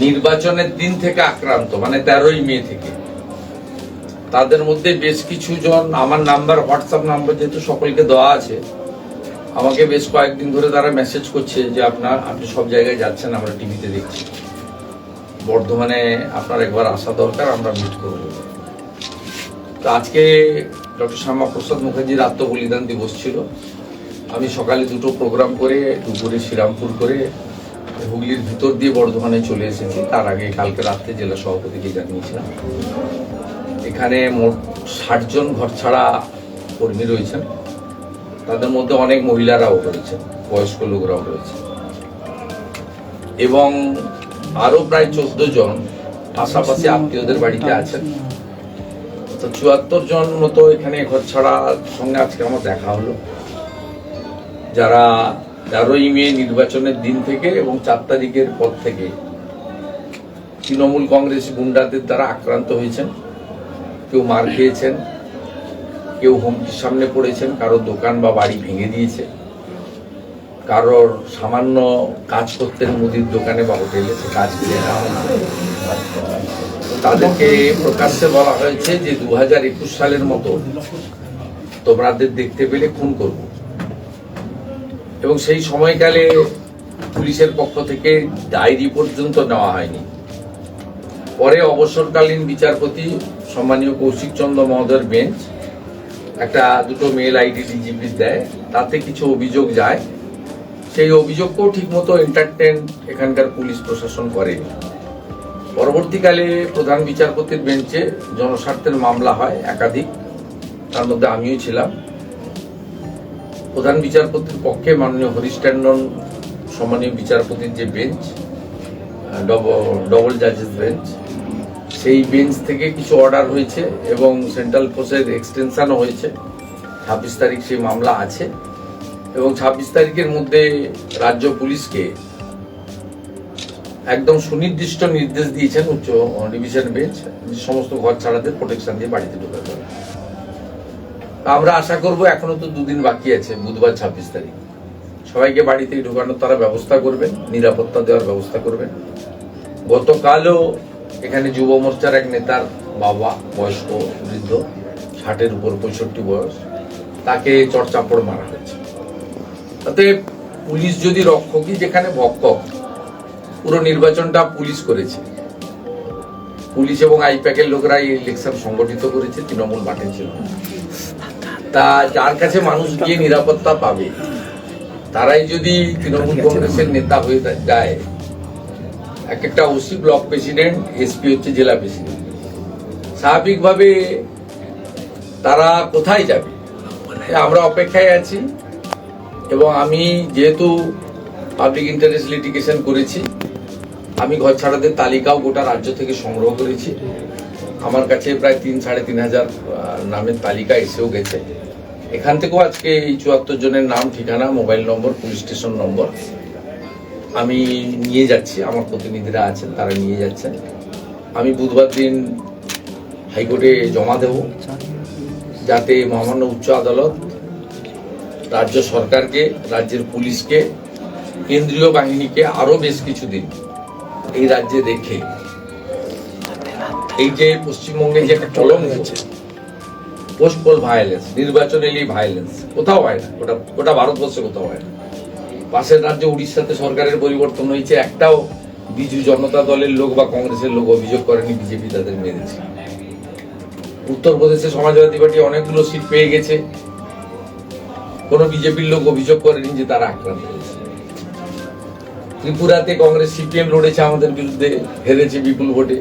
নির্বাচনের দিন থেকে আক্রান্ত, মানে 13ই মে থেকে। তাদের মধ্যে বেশ কিছু জন, আমার নাম্বার, হোয়াটসঅ্যাপ নাম্বার যেহেতু সকলকে দেওয়া আছে, আমাকে বেশ কয়েকদিন ধরে তারা মেসেজ করছে যে আপনি সব জায়গায় যাচ্ছেন, আমরা টিভিতে দেখছি, বর্ধমানে আপনার একবার আসা দরকার, আমরা মিট করব। তো আজকে ডক্টর শ্যামাপ্রসাদ মুখার্জির আত্মবলিদান দিবস ছিল। আমি সকালে দুটো প্রোগ্রাম করে, দুপুরে শ্রীরামপুর করে হুগলির ভিতর দিয়ে বর্ধমানে চলে এসেছি। তার আগে কালকে রাত্রে জেলা সভাপতিকে জানিয়েছিলাম। এখানে মোট 60 জন ঘর ছাড়া কর্মী রয়েছেন। তাদের মধ্যে অনেক মহিলারাও রয়েছেন, বয়স্ক লোকরাও রয়েছে, এবং আরো প্রায় 14 জন পাশাপাশি আত্মীয়দের বাড়িতে আছেন। তো 74 জন মতো এখানে ঘর ছাড়ার সঙ্গে আজকে আমার দেখা হলো, যারা 13ই মে নির্বাচনের দিন থেকে এবং 4 তারিখের পর থেকে তৃণমূল কংগ্রেস গুন্ডাদের দ্বারা আক্রান্ত হয়েছেন। কেউ মার খেয়েছেন, কেউ হুমকির সামনে পড়েছেন, কারোর দোকান বা বাড়ি ভেঙে দিয়েছে, কারোর সামান্য কাজ করতেন মুদির দোকানে বা হোটেলে, সে কাজ কেড়ে নেওয়া হয়েছে। তাদেরকে প্রকাশ্যে বলা হয়েছে যে 2021 সালের মতো তোমাদের দেখতে পেলে খুন করব। এবং সেই সময়কালে পুলিশের পক্ষ থেকে ডায়েরি পর্যন্ত নেওয়া হয়নি। পরে অবসরকালীন বিচারপতি সম্মানীয় কৌশিক চন্দ্র মহোদয়ের বেঞ্চ দুটো মেল আইডি ডিজিপি দেয়, তাতে কিছু অভিযোগ যায়। সেই অভিযোগকেও ঠিকমতো এন্টারটেন এখানকার পুলিশ প্রশাসন করেনি। পরবর্তীকালে প্রধান বিচারপতির বেঞ্চে জনস্বার্থের মামলা হয় একাধিক, তার মধ্যে আমিও ছিলাম। প্রধান বিচারপতির পক্ষে মাননীয় হরিশ ট্যান্ডন সম্মানীয় বিচারপতির যে বেঞ্চ, ডবল জাজেস বেঞ্চ, সেই বেঞ্চ থেকে কিছু অর্ডার হয়েছে এবং সেন্ট্রাল ফোর্সের এক্সটেনশনও হয়েছে। 26 তারিখ সেই মামলা আছে এবং 26 তারিখের মধ্যে রাজ্য পুলিশকে একদম সুনির্দিষ্ট নির্দেশ দিয়েছেন উচ্চ ডিভিশন বেঞ্চ, যে সমস্ত ঘর ছাড়াদের প্রোটেকশন দিয়ে বাড়িতে ঢোকাতে হবে। আমরা আশা করব, এখনো তো 2 দিন বাকি আছে, বুধবার 26 তারিখ, সবাইকে বাড়িতে ঢোকানোর তারা ব্যবস্থা করবেন, নিরাপত্তা দেওয়ার ব্যবস্থা করবেন। গতকালও এখানে যুব মোর্চার এক নেতার বাবা, বয়স্ক বৃদ্ধ, 60-এর উপর, 65 বয়স, তাকে চড়চাপড় মারা হয়েছে। তাতে পুলিশ যদি রক্ষকই যেখানে ভক্ষক, পুরো নির্বাচনটা পুলিশ করেছে। পুলিশ এবং আইপ্যাকের লোকরা এই ইলেকশন সংগঠিত করেছে, তৃণমূল মাঠে ছিল। তা যার কাছে মানুষ গিয়ে নিরাপত্তা পাবে, তারাই যদি তৃণমূল কংগ্রেসের নেতা হয়ে যায়, একটা ওসি ব্লক প্রেসিডেন্ট, এসপি হচ্ছে জেলা প্রেসিডেন্ট, স্বাভাবিকভাবে তারা কোথায় যাবে? আমরা অপেক্ষায় আছি। এবং আমি যেহেতু পাবলিক ইন্টারেস্ট লিটিগেশন করেছি, আমি ঘর ছাড়াদের তালিকাও গোটা রাজ্য থেকে সংগ্রহ করেছি। আমার কাছে প্রায় 3-3.5 হাজার নামের তালিকা এসেও গেছে। এখান থেকেও আজকে এই 74 জনের নাম, ঠিকানা, মোবাইল নম্বর, পুলিশ স্টেশন নম্বর আমি নিয়ে যাচ্ছি। আমার প্রতিনিধিরা আছেন, তারা নিয়ে যাচ্ছেন। আমি বুধবার দিন হাইকোর্টে জমা দেব, যাতে মহামান্য উচ্চ আদালত রাজ্য সরকারকে, রাজ্যের পুলিশকে, কেন্দ্রীয় বাহিনীকে আরো বেশ কিছুদিন এই রাজ্যে রেখে, এই যে পশ্চিমবঙ্গে যে একটা চলন হয়েছে পোস্ট পোল ভায়োলেন্স, নির্বাচন এলেই ভায়োলেন্স, কোথাও হয় না, গোটা ভারতবর্ষে কোথাও হয় না। পাশের রাজ্য উড়িষ্যাতে সরকারের পরিবর্তন হয়েছে, একটাও বিজু জনতা দলের লোক বা কংগ্রেসের লোক অভিযোগ করেনি বিজেপি তাদের মেরেছে। উত্তরপ্রদেশে সমাজবাদী পার্টি অনেকগুলো সিট পেয়ে গেছে, কোন বিজেপির লোক অভিযোগ করেনি যে তারা আক্রান্ত হয়েছে। ত্রিপুরাতে কংগ্রেস সিপিএম লড়েছে আমাদের বিরুদ্ধে, হেরেছে বিপুল ভোটে,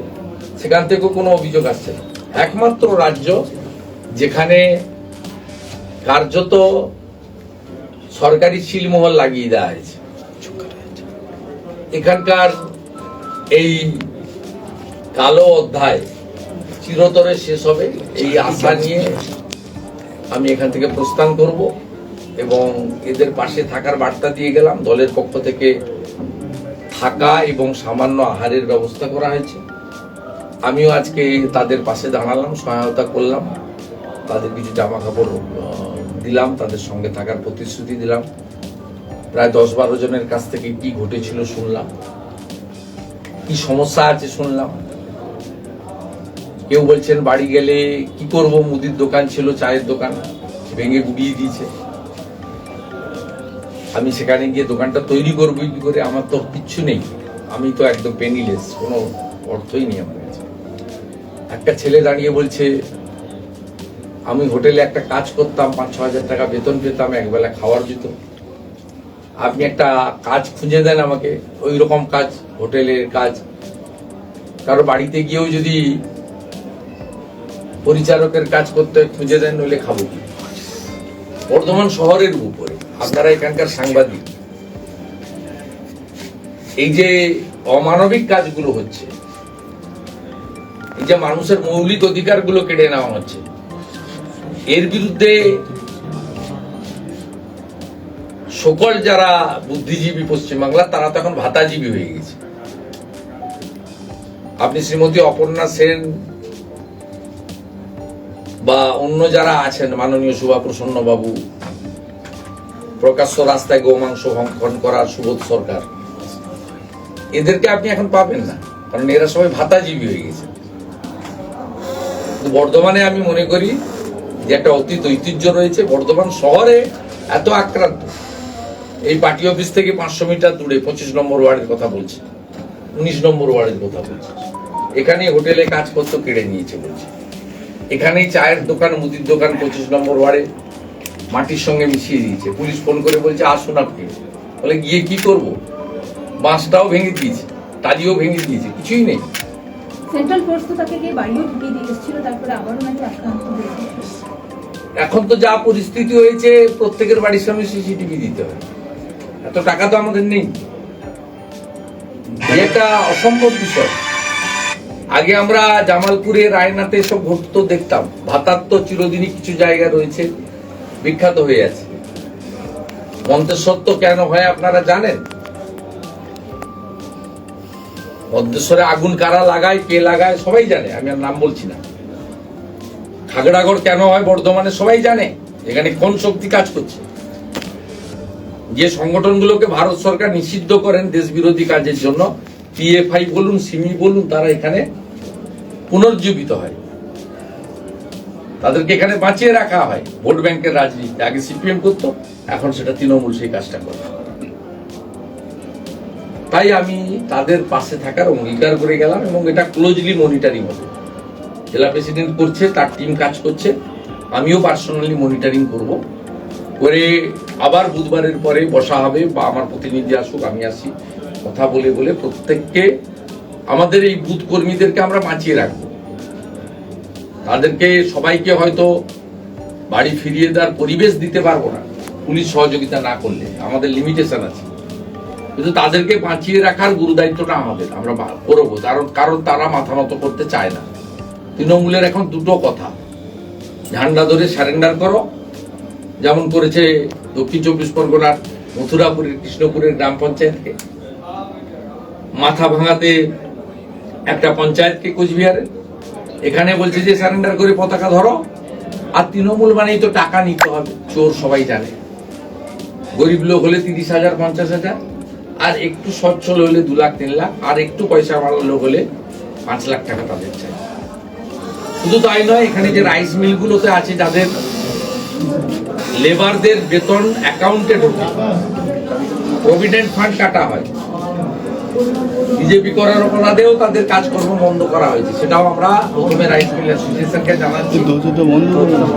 সেখান থেকেও কোনো অভিযোগ আসছে না। একমাত্র রাজ্য যেখানে কার্যত সরকারি সিলমোহর লাগিয়ে দেওয়া হয়েছে, এখানকার এই কালো অধ্যায় চিরতরে শেষ হবে, এই আশা নিয়ে আমি এখান থেকে প্রস্থান করব এবং এদের পাশে থাকার বার্তা দিয়ে গেলাম। দলের পক্ষ থেকে থাকা এবং সামান্য আহারের ব্যবস্থা করা হয়েছে। আমিও আজকে তাদের পাশে দাঁড়ালাম, সহায়তা করলাম, তাদের কিছু জামা কাপড় দিলাম, তাদের সঙ্গে থাকার প্রতিশ্রুতি দিলাম। প্রায় 10-12 জনের কাছ থেকে কি ঘটেছিল শুনলাম। কি সমস্যা আছে শুনলাম। কেউ বলছেন বাড়ি গেলে কি করব, মুদির দোকান ছিল, চায়ের দোকান ভেঙে গুড়িয়ে দিয়েছে, আমি সেখানে গিয়ে দোকানটা তৈরি করবো কি করে, আমার তো কিচ্ছু নেই, আমি তো একদম পেনিলেস, কোনো অর্থই নেই আমার কাছে। একটা ছেলে দাঁড়িয়ে বলছে আমি হোটেলে একটা কাজ করতাম, 5-6 হাজার টাকা বেতন পেতাম, একবেলা খাওয়ার দিত, আপনি একটা কাজ খুঁজে দেন আমাকে, ওই রকম কাজ, হোটেলের কাজ। কারো বাড়িতে গিয়েও যদি পরিচারকের কাজ করতে খুঁজে দেন, নইলে খাবো কি। বর্ধমান শহরের উপরে আপনারা এখানকার সাংবাদিক, এই যে অমানবিক কাজগুলো হচ্ছে, এই যে মানুষের মৌলিক অধিকারগুলো কেড়ে নেওয়া হচ্ছে, এর বিরুদ্ধে সকল যারা বুদ্ধিজীবী পশ্চিমবাংলা, তারা তো এখন ভাতাজীবী হয়ে গেছে। আপনি শ্রীমতী অপর্ণা সেন বা অন্য যারা আছেন, মাননীয় সুভাপ্রসন্ন বাবু, প্রকাশ্য রাস্তায় গোমাংস ভক্ষণ করার সুবোধ সরকার, এদেরকে আপনি এখন পাবেন না, কারণ এরা সবাই ভাতাজীবী হয়ে গেছে। বর্ধমানে আমি মনে করি যে একটা অতীত ঐতিহ্য রয়েছে। বর্ধমান শহরে এত আক্রান্ত, এই পার্টি অফিস থেকে 500 মিটার দূরে 25 নম্বর ওয়ার্ডের কথা বলছে, 19 নম্বর ওয়ার্ডের কথা বলছে, এখানে হোটেলে কাজ করতে কেড়ে নিয়েছে বলছে, এখানেই চায়ের দোকান, মুদির দোকান 25 নম্বর ওয়ার্ডে মাটির সঙ্গে মিশিয়ে দিয়েছে। পুলিশ ফোন করে বলছে আসুন আপনি, বলে গিয়ে কি করব, বাঁশটাও ভেঙে দিয়েছে, টালিও ভেঙে দিয়েছে, কিছুই নেই। সেন্ট্রাল ফোর্স তো তাকে গিয়ে বাড়িও ঢুকিয়ে দিয়েছিল, তারপরে আবারও নাকি আক্রান্ত হয়েছে। এখন তো যা পরিস্থিতি হয়েছে, প্রত্যেকের বাড়ির সামনে সিসিটিভি দিতে হয়, এত টাকা তো আমাদের নেই, এটা অসম্ভব বিষয়। আগে আমরা জামালপুরে, রায়নাতে সব ঘটতো দেখতাম, ভাতার তো চিরদিনই কিছু জায়গা রয়েছে বিখ্যাত হয়ে আছে। মন্তেশ্বর তো কেন হয় আপনারা জানেন? মন্তেশ্বরে আগুন কারা লাগায়, কে লাগায় সবাই জানে, আমি আর নাম বলছি না। খাগড়াগড় কেন হয় বর্ধমানে সবাই জানে, এখানে কোন শক্তি কাজ করছে। যে সংগঠনগুলোকে ভারত সরকার নিষিদ্ধ করেন দেশ বিরোধী কাজের জন্য, পিএফআই বলুন, সিমি বলুন, তারা এখানে পুনর্জীবিত হয়, তাদেরকে এখানে বাঁচিয়ে রাখা হয়। ভোট ব্যাংকের রাজনীতি আগে সিপিএম করতো, এখন সেটা তৃণমূল সেই কাজটা করে। তাই আমি তাদের পাশে থাকার অঙ্গীকার করে গেলাম, এবং এটা ক্লোজলি মনিটরিং হবে। জেলা প্রেসিডেন্ট করছে, তার টিম কাজ করছে, আমিও পার্সোনালি মনিটরিং করব, করে আবার বুধবারের পরে বসা হবে, বা আমার প্রতিনিধি আসুক, আমি আসি, কথা বলে বলে প্রত্যেককে, আমাদের এই বুথ কর্মীদেরকে আমরা বাঁচিয়ে রাখবো। তাদেরকে সবাইকে হয়তো বাড়ি ফিরিয়ে দেওয়ার পরিবেশ দিতে পারবো না পুলিশ সহযোগিতা না করলে, আমাদের লিমিটেশন আছে, কিন্তু তাদেরকে বাঁচিয়ে রাখার গুরুদায়িত্বটা আমাদের, আমরা করবো। কারণ তারা মাথা নত করতে চায় না। তৃণমূলের এখন দুটো কথা, ঝান্ডা ধরে সারেন্ডার করো, যেমন করেছে দক্ষিণ 24 পরগনার মথুরাপুরের, কৃষ্ণপুরের গ্রাম পঞ্চায়েতকে, মাথা ভাঙাতে একটা পঞ্চায়েতকে কোচবিহারের, এখানে বলছে যে সারেন্ডার করে পতাকা ধরো। আর তৃণমূল মানেই তো টাকা নিতে হবে, চোর সবাই জানে। গরিব লোক হলে 30,000, 50,000, আর একটু সচ্ছল হলে 2 লাখ 3 লাখ, আর একটু পয়সা ভালো লোক হলে 5 লাখ টাকা তাদের চাই। শুধু তাই নয়, এখানে যে রাইস মিলগুলোতে আছে, যাদের লেবারদের বেতন অ্যাকাউন্টে ঢোকে, প্রভিডেন্ট ফান্ড কাটা হয়, বিজেপি করার অপরাধেও তাদের কাজকর্ম বন্ধ করা হয়েছে। সেটাও আমরা প্রথমে রাইস মিল অ্যাসোসিয়েশনকে জানাচ্ছি,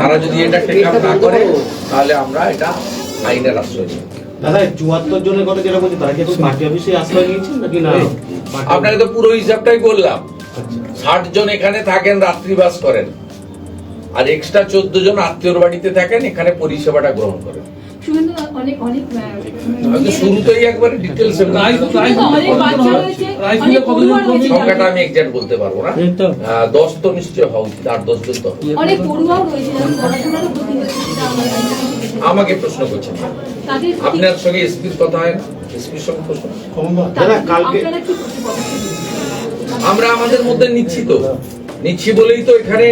তারা যদি এটা টেক আপ না করে তাহলে আমরা এটা আইনের আশ্রয় নেব। দাদা 74 জনের কথা যেটা বলছি, তারা কি পার্টি অফিসে আশ্রয় নিয়েছেন নাকি না? আপনাকে তো পুরো হিসাবটাই বললাম। 60 জন এখানে থাকেন, রাত্রিবাস করেন, আর এক্সট্রা 14 জন আত্মীয়র বাড়িতে থাকেন, এখানে পরিষেবাটা গ্রহণ করেন। শুভেন্দু, অনেক আমি শুরুতেই একবারে ডিটেলস সংখ্যাটা আমি এক্সাক্ট বলতে পারবো না, 10 তো নিশ্চয় হওয়া উচিত, 8-10 জন তো। অনেক পড়ুয়াও রয়েছে যারা পড়াশোনারও ক্ষতি হচ্ছে, সেটা আমাকে প্রশ্ন করছেন, আপনার সঙ্গে এসপির কথা হয় না? এসপির সঙ্গে প্রশ্ন, আমরা আমাদের মধ্যে নিচ্ছি বলেই তো এখানে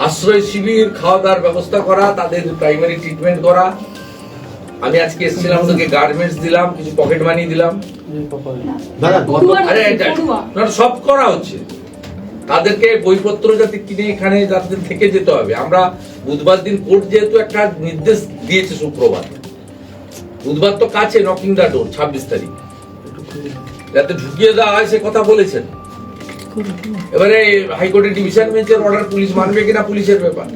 আশ্রয় শিবির, খাওয়া দাওয়ার ব্যবস্থা করা, তাদের প্রাইমারি ট্রিটমেন্ট করা। আমি আজকে এসেছিলাম, ওদেরকে গার্মেন্টস দিলাম, কিছু পকেট মানি দিলাম, দাদা গত আরে এটা না, সব করা হচ্ছে। তাদেরকে বইপত্র যাতে কিনে এখানে যাদের থেকে যেতে হবে। আমরা বুধবার দিন কোর্ট যেহেতু একটা নির্দেশ দিয়েছে শুক্রবার, বুধবার তো কাছে, নকিং দা ডোর 26 তারিখ যাতে ঢুকিয়ে দেওয়া হয় সে কথা বলেছেন। এবারে হাইকোর্টের ডিভিশন বেঞ্চের অর্ডার পুলিশ মানবে কিনা পুলিশের ব্যাপার।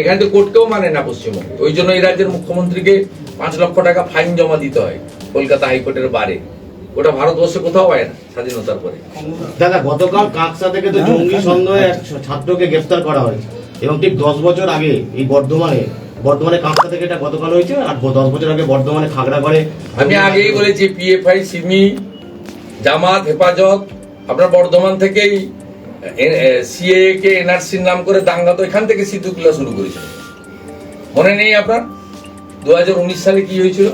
এখানে তো কোর্টকেও মানে না পশ্চিমবঙ্গে, ওই জন্য এই রাজ্যের মুখ্যমন্ত্রীকে 5 লক্ষ টাকা ফাইন জমা দিতে হয় কলকাতা হাইকোর্টের বারে। ওটা ভারতবর্ষে কোথাও হয় না স্বাধীনতার পরে। দাদা গতকাল কাকসা থেকে তো জঙ্গি সন্দেহে এক ছাত্রকে গ্রেফতার করা হয়েছে এবং ঠিক 10 বছর আগে এই বর্ধমানে কাকসা থেকে এটা গতকাল হয়েছে, আর 10 বছর আগে বর্ধমানে খাগড়াগড়ে। আমি আগেই বলেছি পিএফআই, সিমি, জামাত, হেফাজত, আপনার বর্ধমান থেকেই সিএএ কে এনআরসির নাম করে দাঙ্গা তো এখান থেকে সিদ্দিকুল্লাহ শুরু করেছিল। মনে নেই আপনার 2019 সালে কি হয়েছিল?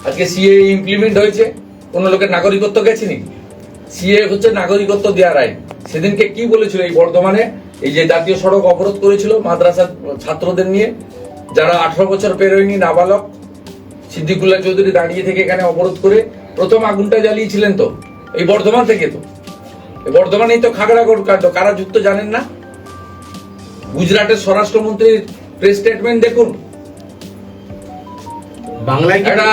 আজকে সিএএ ইমপ্লিমেন্ট হয়েছে, কোন লোকের নাগরিকত্ব গেছে নাকি? সিএএ হচ্ছে নাগরিকত্ব দেওয়ার আইন। সেদিনকে কি বলেছিল এই বর্ধমানে এই যে জাতীয় সড়ক অবরোধ করেছিল মাদ্রাসা ছাত্রদের নিয়ে, যারা 18 বছর পেরোয়নি, নাবালক, সিদ্দিকুল্লাহ চৌধুরী দাঁড়িয়ে থেকে এখানে অবরোধ করে প্রথম আগুনটা জ্বালিয়েছিলেন তো এই বর্ধমান থেকে। তো এই বর্ধমানেই তো খাগড়াগড় কাণ্ড, কারা যুক্ত জানেন না? গুজরাটের স্বরাষ্ট্রমন্ত্রীর প্রেস স্টেটমেন্ট দেখুন। বাংলায় একটা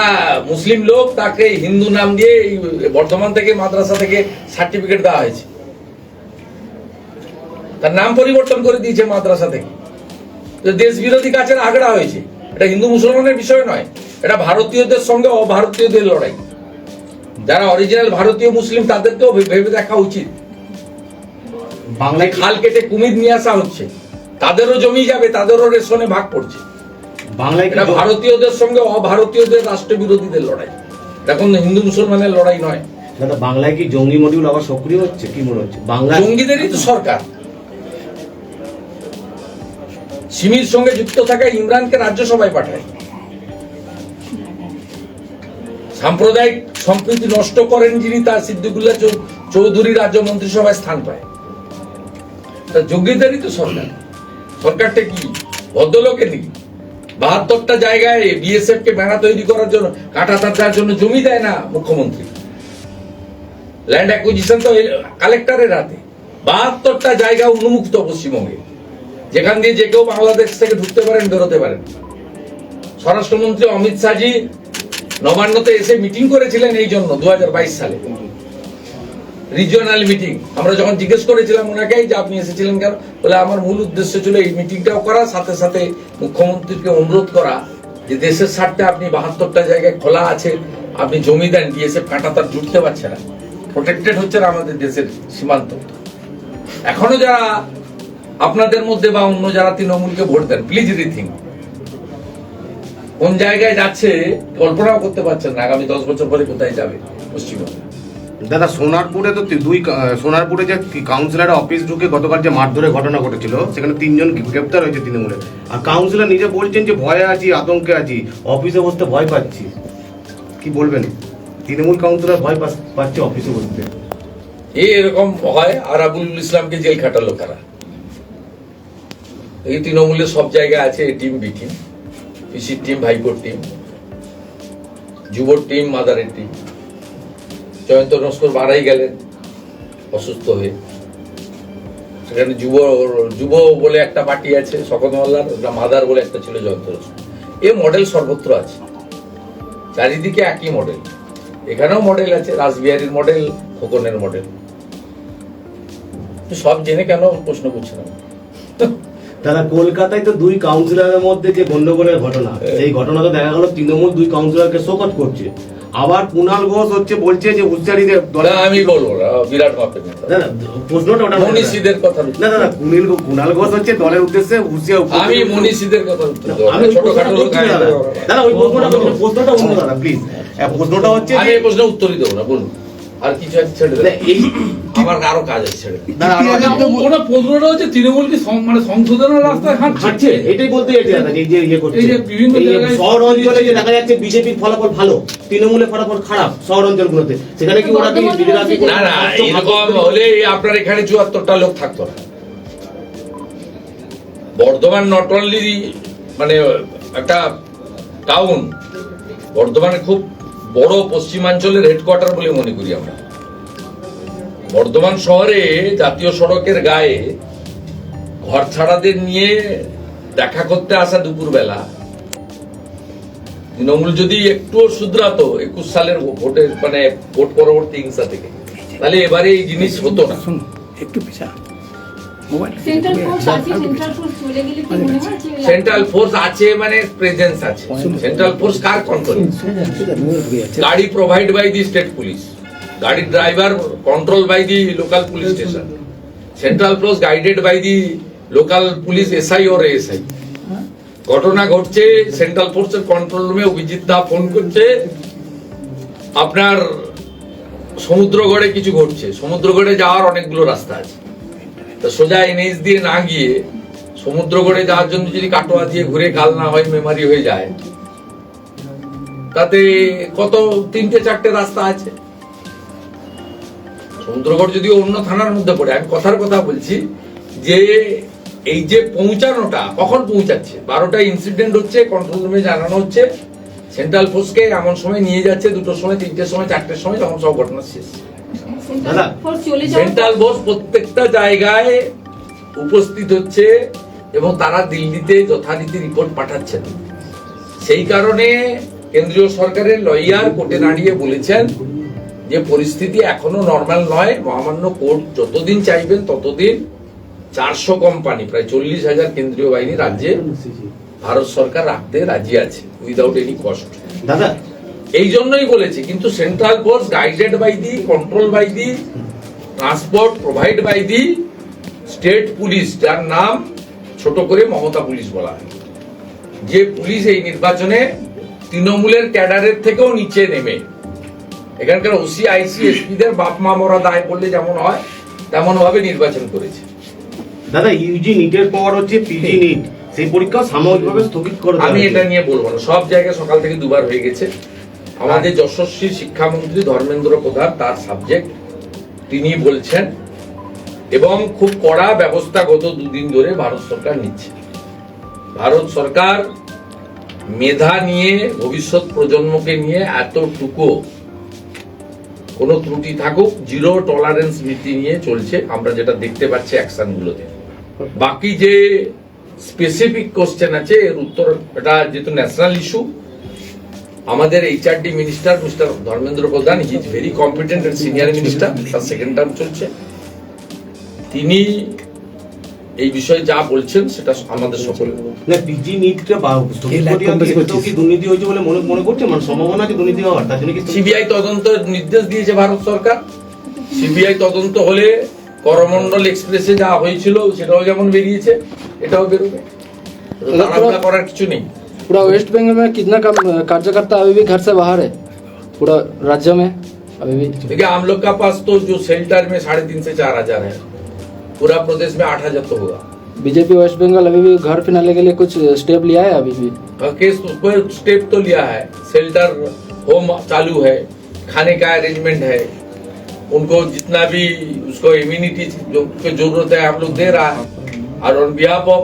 মুসলিম লোক, তাকে হিন্দু নাম দিয়ে এই বর্ধমান থেকে মাদ্রাসা থেকে সার্টিফিকেট দেওয়া হয়েছে, তার নাম পরিবর্তন করে দিয়েছে মাদ্রাসা থেকে। দেশ বিরোধী কাজের আগড়া হয়েছে। এটা হিন্দু মুসলমানের বিষয় নয়, এটা ভারতীয়দের সঙ্গে অভারতীয়দের লড়াই। যারা অরিজিনাল ভারতীয় মুসলিম তাদেরকেও ভেবে দেখা উচিত। বাংলায় খাল কেটে কুমির নিয়ে আসা হচ্ছে, তাদেরও জমি যাবে, তাদেরও রেশনে ভাগ পড়ছে। বাংলায় এটা ভারতীয়দের সঙ্গে অভারতীয়দের রাষ্ট্রবিরোধীদের লড়াই, এখন হিন্দু মুসলমানের লড়াই নয়। দাদা বাংলায় কি জঙ্গি মডিউল আবার সক্রিয় হচ্ছে, কি মনে হচ্ছে? বাংলা জঙ্গিদেরই তো সরকার। সিমির সঙ্গে যুক্ত থাকা ইমরানকে রাজ্যসভায় পাঠায়, সাম্প্রদায়িক সম্প্রীতি নষ্ট করেন যিনি, তার সিদ্দিকুল্লাহ চৌধুরী রাজ্য মন্ত্রিসভায় স্থান পায়। তা জঙ্গিদেরই তো সরকার। সরকারটা কি ভদ্রলোকের নাকি? 72টা জায়গায় বিএসএফ কে বেড়া তৈরি করার জন্য, কাঁটা তার জন্য জমি দেয় না মুখ্যমন্ত্রী। ল্যান্ড অ্যাকুইজিশন তো কালেক্টরের হাতে। 72টা জায়গা উন্মুক্ত পশ্চিমবঙ্গে, যেখান দিয়ে যে কেউ বাংলাদেশ থেকে ঢুকতে পারেন, বেরোতে পারেন। স্বরাষ্ট্রমন্ত্রী অমিত শাহজি নবান্নতে এসে মিটিং করেছিলেন এই জন্য 2022 সালে, রিজিওনাল মিটিং। আমরা যখন জিজ্ঞেস করেছিলাম ওনাকে যে আপনি এসেছিলেন কেন, বলে আমার মূল উদ্দেশ্য ছিল এই মিটিংটাও করা, সাথে সাথে মুখ্যমন্ত্রীকে অনুরোধ করা যে দেশের স্বার্থে আপনি 72টা জায়গায় খোলা আছে, আপনি জমি দেন, বিএসএফ কাঁটা তার জুটতে পারছে না, প্রোটেক্টেড হচ্ছে না আমাদের দেশের সীমান্ত। এখনো যারা আপনাদের মধ্যে বা অন্য যারা তৃণমূলকে ভোট দেন, প্লিজ রিথিঙ্ক। কোন জায়গায় যাচ্ছে কল্পনাও করতে পারছেন না আগামী 10 বছর পরে কোথায় যাবে পশ্চিমবঙ্গ। দাদা সোনারপুরে তো সোনারপুরে যে কাউন্সিলর অফিস ঢুকে গতকাল যে মারধরের ঘটনা ঘটেছিল, সেখানে 3 জন গ্রেপ্তার হয়েছে তৃণমূলের। আর কাউন্সিলর নিজে বলছেন যে ভয়ে আছি, আতঙ্কে আছি, অফিসে বসতে ভয় পাচ্ছি। কি বলবেন? তৃণমূল কাউন্সিলর ভয় পাচ্ছে অফিসে বসতে। এরকম হয়। আরাবুল ইসলামকে জেল খাটালো কারা? এই তৃণমূলের সব জায়গায় আছে এ টিম, বি টিম, পিসির টিম, ভাইপোর টিম, যুবর টিম, মাদারের টিম। জয়ন্ত নস্কর বাড়াই গেলেন অসুস্থ হয়ে, সেখানে যুব বলে একটা পার্টি আছে শকত মোল্লার, মাদার বলে একটা ছিল জয়ন্ত নস্কর। এ মডেল সর্বত্র আছে, চারিদিকে একই মডেল। এখানেও মডেল আছে, রাসবিহারীর মডেল, খোকনের মডেল। সব জেনে কেন প্রশ্ন করছেন? দাদা কলকাতায় তো 2 কাউন্সিলরের মধ্যে যে গন্ডগোলের ঘটনা, সেই ঘটনা তো দেখা গেল তৃণমূল 2 কাউন্সিলরকে শোকত করছে। আবার কুণাল ঘোষ বলছে যে হুঁশিয়ারিদের আমি বলবো না, বিরাট মাপের নেতা। দাদা প্রশ্নটা ওটা মনীষীদের কথা না দাদা, কুণাল ঘোষ দলের উদ্দেশ্যে আমি মনীষীদের কথা উত্তর দেবো। আমি ছোটখাটো লোক দাদা ওই প্রশ্নটা অন্য দাদা প্লিজ। প্রশ্নটা হচ্ছে আমি এই প্রশ্নের উত্তরই দেবো না, বলুন। আর কিছু আছে ছেড়ে দেন, আমার আরো কাজ আছে, ছেড়ে দেন। ওটা প্রশ্নটা হচ্ছে তৃণমূল কি মানে সংশোধনের রাস্তায় হাঁটছে, এটাই বলতে চাইছি দাদা। এই যে ইয়ে করছে, এই যে বিভিন্ন জায়গায় শহর অঞ্চলে যে দেখা যাচ্ছে বিজেপির ফলাফল ভালো, তৃণমূলের ফলাফল খারাপ শহর অঞ্চলগুলোতে, সেখানে কি ওরা কি বিজেপি? না না, এরকম হলে আপনার এখানে 74টা লোক থাকতো না। বর্ধমান নট অনলি মানে একটা টাউন, বর্ধমানে খুব বড় পশ্চিমাঞ্চলের হেডকোয়ার্টার বলে মনে করি আমরা। বর্ধমান শহরে জাতীয় সড়কের গায়ে ঘর ছাড়াদের নিয়ে দেখা করতে আসা দুপুরবেলা তৃণমূল যদি একটুও শুধরাতো 21 সালের ভোটের মানে ভোট পরবর্তী হিংসা থেকে, তাহলে এবারে এই জিনিস হতো না। সেন্ট্রাল ফোর্স আছে, সেন্ট্রাল ফোর্স চলে গেলে কি মনে হয় যে সেন্ট্রাল ফোর্স আছে মানে প্রেজেন্স আছে। সেন্ট্রাল ফোর্স কার কন্ট্রোল? গাড়ি provide by the state police, গাড়ির driver control by the local police station, central force guided by the local police SI or SI. ঘটনা ঘটছে সেন্ট্রাল ফোর্সের কন্ট্রোল রুমে, অভিজিৎ দা ফোন করছে আপনার সমুদ্রগড়ে কিছু ঘটছে। সমুদ্রগড়ে যাওয়ার অনেকগুলো রাস্তা আছে, তো সোজা এনএইচ দিয়ে না গিয়ে সমুদ্রগড়ে যাওয়ার জন্য যদি কাটোয়া দিয়ে ঘুরে কাল না হয় মেমারি হয়ে যায়, তাতে কত 3-4টে রাস্তা আছে। সমুদ্রগড় যদি অন্য থানার মধ্যে পড়ে, আমি কথার কথা বলছি যে এই যে পৌঁছানোটা কখন পৌঁছাচ্ছে, 12টা ইনসিডেন্ট হচ্ছে, কন্ট্রোল রুমে জানানো হচ্ছে সেন্ট্রাল ফোর্সকে এমন সময় নিয়ে যাচ্ছে 2টোর সময়, 3টের সময়, 4টের সময়, তখন সব ঘটনা শেষ। সেন্ট্রাল ফোর্স চলে যাওয়ার সেন্ট্রাল ফোর্স প্রত্যেকটা জায়গায় উপস্থিত হচ্ছে এবং তারা দিল্লিতে যথারীতি রিপোর্ট পাঠাচ্ছেন। সেই কারণে কেন্দ্রীয় সরকারের লয়ার কোর্টে দাঁড়িয়ে বলেছেন যে পরিস্থিতি এখনো নরমাল নয়, মহামান্য কোর্ট যতদিন চাইবেন ততদিন 400 কোম্পানি, প্রায় 40,000 কেন্দ্রীয় বাহিনী রাজ্যে ভারত সরকার রাখতে রাজি আছে উইদাউট এনি কস্ট। দাদা এই জন্যই বলেছে, কিন্তু central force guided by the, control by the, transport provide by the state police, যার নাম ছোট করে মমতা পুলিশ বলা হয়। যে পুলিশ এই নির্বাচনে তৃণমূলের ক্যাডারের থেকেও নিচে নেমে এখানকার ওসি আইসি এসপিদের বাপ মা মরা দায় বললে যেমন হয় তেমন ভাবে নির্বাচন করেছে। দাদা ইউজি নিটের পর হচ্ছে পিজি নিট, সেই পরীক্ষা সাময়িকভাবে স্থগিত করে দেওয়া আমি হয়েছে। এটা নিয়ে বলবো না, সব জায়গায় সকাল থেকে দুবার হয়ে গেছে। আমাদের যশস্বী শিক্ষামন্ত্রী ধর্মেন্দ্র প্রধান তার সাবজেক্ট তিনি বলছেন এবং খুব কড়া ব্যবস্থা গত 2 দিন ধরে ভারত সরকার নিচ্ছে। ভারত সরকার মেধা নিয়ে, ভবিষ্যৎ প্রজন্মকে নিয়ে এতটুকু কোন ত্রুটি থাকুক, জিরো টলারেন্স নীতি নিয়ে চলছে, আমরা যেটা দেখতে পাচ্ছি অ্যাকশন গুলোতে। বাকি যে স্পেসিফিক কোশ্চেন আছে এর উত্তর, এটা যেহেতু ন্যাশনাল ইস্যু, আমাদের HRD minister mister Dharmendra Pradhan, he is very competent and senior minister, তার সেকেন্ড টার্ম চলছে, তিনি এই বিষয়ে যা বলছেন সেটা আমাদের সকলে। না পিজি নিটটা স্থগিত করে দেওয়া কি এটাও কি দুর্নীতি হয়েছে বলে মনে করছে, মানে সম্ভাবনা আছে দুর্নীতি হওয়ার, তার জন্য কি সিবিআই তদন্ত নির্দেশ দিয়েছে ভারত সরকার। সিবিআই তদন্ত হলে করমন্ডল এক্সপ্রেসে যা হয়েছিল সেটাও যেমন বেরিয়েছে, এটাও বেরোবে, তাড়াহুড়া করার কিছু নেই। पूरा वेस्ट बंगाल में कितना कम कार्यकर्ता अभी भी घर से बाहर है, पूरा राज्य में अभी भी? देखिए हम लोग का पास तो जो सेल्टर में 3,500 से 4,000 है, पूरा प्रदेश में 8,000 तो होगा। बीजेपी वेस्ट बंगाल अभी भी घर फिनाले के लिए कुछ स्टेप लिया है अभी भी? केस कोई स्टेप तो लिया है, शेल्टर होम चालू है, खाने का अरेंजमेंट है, उनको जितना भी उसको इम्यूनिटी जो जरूरत है हम लोग दे रहा है। और on behalf of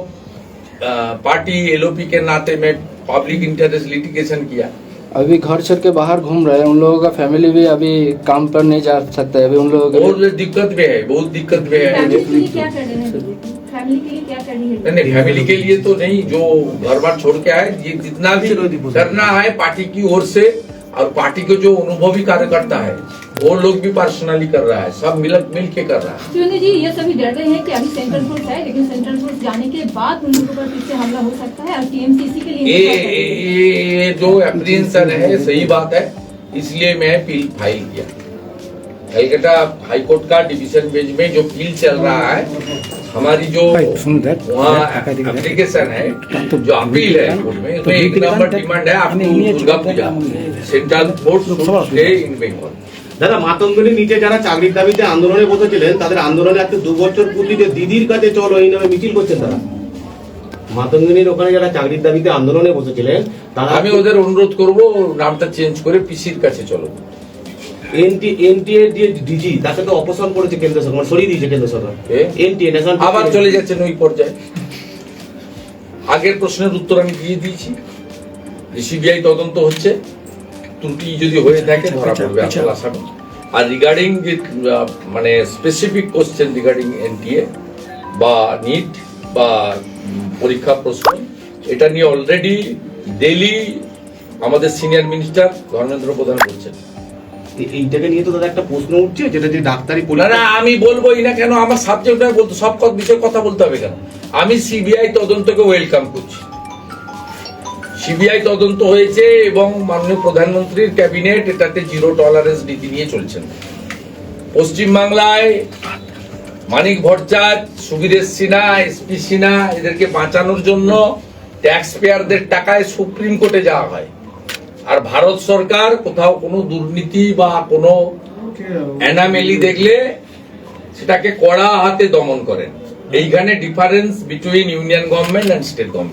party LOP के नाते में पब्लिक इंटरेस्ट लिटिगेशन किया। अभी घर छोड़ के बाहर घूम रहे हैं, उन लोगों का फैमिली भी अभी काम पर नहीं जा सकता है, अभी उन लोगों के बहुत दिक्कत में है, बहुत दिक्कत में है। फैमिली के लिए क्या कर रहे हैं? फैमिली के लिए क्या कर रही है? नहीं, फैमिली के लिए तो नहीं, जो घर बार छोड़ के आए, ये जितना भी करना है पार्टी की ओर से, और पार्टी के जो अनुभवी कार्यकर्ता है वो लोग भी पर्सनली कर रहा है, सब मिल के कर रहा है। सुरेंद्र जी, ये सभी डर रहे हैं कि अभी सेंट्रल फोर्स है, लेकिन सेंट्रल फोर्स जाने के बाद उन लोगों पर फिर से हमला हो सकता है, और टीएमसीसी के लिए ये जो एप्रीहेंशन है सही बात है, इसलिए मैं पील फाइल किया। कलकत्ता हाईकोर्ट का डिवीजन बेंच में जो पील चल रहा है, हमारी जो वहाँ एप्लीकेशन है, जो अपील है कोर्ट में, उसमें 1 नंबर डिमांड है आपको Durga Puja central force should stay in Bengal. দাদা মাতঙ্গিনীর নিচে যারা চাকরির দাবিতে আন্দোলনে বসেছিলেন তাদের আন্দোলনে আজকে 2 বছর পূর্তিতে দিদির কাছে চলো এই নামে মিছিল করছেন তারা। মাতঙ্গিনীর ওখানে যারা চাকরির দাবিতে আন্দোলনে বসেছিলেন তারা, আমি ওদের অনুরোধ করব নামটা চেঞ্জ করে পিসির কাছে চলো। এনটিএ যে ডিজি তাকে তো অপসারণ করেছে কেন্দ্র সরকার, সরিয়ে দিয়েছে কেন্দ্র সরকার। এনটিএ ন্যাশনাল আবার চলে যাচ্ছেন ওই পর্যায়ে। আগের প্রশ্নের উত্তর আমি দিয়ে দিয়েছি যে সিবিআই তদন্ত হচ্ছে, ত্রুটি যদি হয়ে থাকে ধরা পড়বে আসল আসামি। আর রিগার্ডিং যে মানে স্পেসিফিক কোশ্চেন রিগার্ডিং এনটিএ বা নিট বা পরীক্ষা প্রশ্ন, এটা নিয়ে অলরেডি ডেইলি আমাদের সিনিয়র মিনিস্টার ধর্মেন্দ্র প্রধান বলছেন। এইটাকে নিয়ে তো দাদা একটা প্রশ্ন উঠছে, যেটা যে ডাক্তারি না পরীক্ষা না আমি বলবোই না কেন, আমার সাবজেক্ট নয়, বলতো সব বিষয়ে কথা বলতে হবে কেন? আমি সিবিআই তদন্তকে ওয়েলকাম করছি। সিবিআই তদন্ত হয়েছে এবং মাননীয় প্রধানমন্ত্রীর ক্যাবিনেট এটাতে জিরো টলারেন্স নীতি নিয়ে চলছেন। পশ্চিমবাংলায় মানিক ভট্টাচার্য, সুবীরেশ সিনহা, এসপি সিনহা এদেরকে বাঁচানোর জন্য ট্যাক্স পেয়ারদের টাকায় সুপ্রিম কোর্টে যাওয়া হয়, আর ভারত সরকার কোথাও কোনো দুর্নীতি বা কোনো অ্যানামেলি দেখলে সেটাকে কড়া হাতে দমন করেন। এইখানে difference between union government and state government.